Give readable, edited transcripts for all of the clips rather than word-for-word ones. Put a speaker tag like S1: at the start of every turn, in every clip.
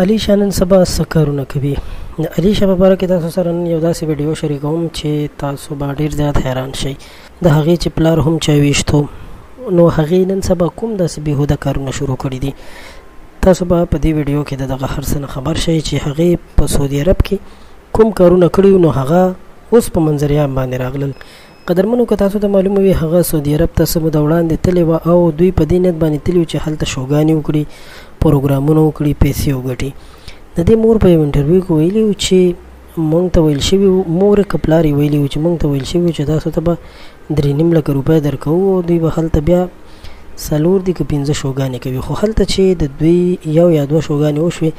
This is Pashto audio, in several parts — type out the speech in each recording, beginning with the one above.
S1: علي شاه نن سبا څه کارونه کوي. علي شاه په باره کې تاسو سره نن یو داسې ویډیو شریکوم چې تاسو به ډېر زیات حیران شئ. د هغې چې پلار هم چای ویشتو، نو هغې نن سبا کوم داسې بېهوده کارونه شروع کړي دي. تاسو به په دې ویډیو کې د دغه هر څه نه خبر شئ چې هغې په سعودي عرب کې کوم کارونه کړي، نو هغه اوس په منظریام باندې راغلل. قدرمنو که تاسو ته معلومه وي، هغه سعودي عرب ته څه موده وړاندې تللې وه او دوی په دې نیت باندې تللي وو چې هلته شوګانې وکړي، پروګرامونه وکړي، پیسې وګټي. د دې مور په یو انټرویو کې ویلي وو چې موږ ته ویل شوي وو، مور که پلار یې ویلي وو چې موږ ته ویل شوي وو چې تاسو ته به 3.5 لکه روپۍ درکوو او دوی به هلته بیا 4 دي که 5 شوګانې کوي. خو هلته چې د دوی 1 یا 2 شوګانې وشوې،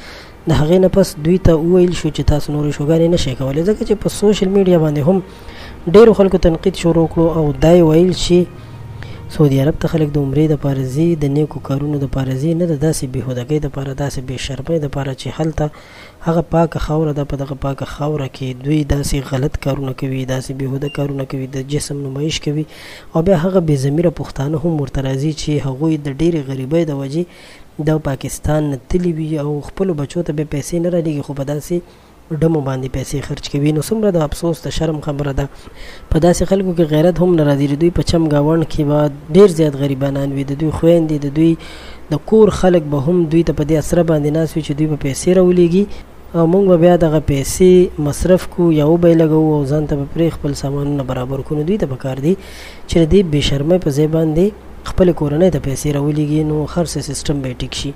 S1: د هغې نه پس دوی ته وویل شو چې تاسو نورې شوګانې نشئ کولی، ځکه چې په سوشل میډیا باندې هم ډېرو خلکو تنقید شروع کړو او دا یې ویل چې سعودي عرب ته خلک د عمرې دپاره ځي، د نیکو کارونو دپاره ځي، نه د داسې بېهودګۍ دپاره، داسې بې شرمۍ دپاره چې هلته هغه پاکه خاوره ده. په دغه پاکه خاوره کې دوی داسې غلط کارونه کوي، داسې بېهوده کارونه کوي، د جسم نمایش کوي او بیا هغه بې ضمیره پښتانه هم ورته راځي چې هغوی د ډېرې غریبۍ د وجې د پاکستان نه تللي وي او خپلو بچو ته بیا پیسې نه رالېږي، خو په داسې ډمو باندې پیسې خرج کوي. نو څومره د افسوس د شرم خبره ده. په داسې خلکو کې غیرت هم نه راځي. دوی په چم ګاونډ کې به ډېر زیات غریبانان وي، د دوی خویندې، د دوی د کور خلک به هم دوی ته په دې اسره باندې ناست وي چې دوی به پیسې راولېږي او موږ به بیا دغه پیسې مصرف کړو یا وبه یې لګوو او ځان ته به پرې خپل سامانونه برابر کړو. نو دوی ته پکار دی چې د دې بې شرمۍ په ځای باندې خپلې کورنۍ ته پیسې راولېږي، نو هر څه سیسټم به یې ټیک شي.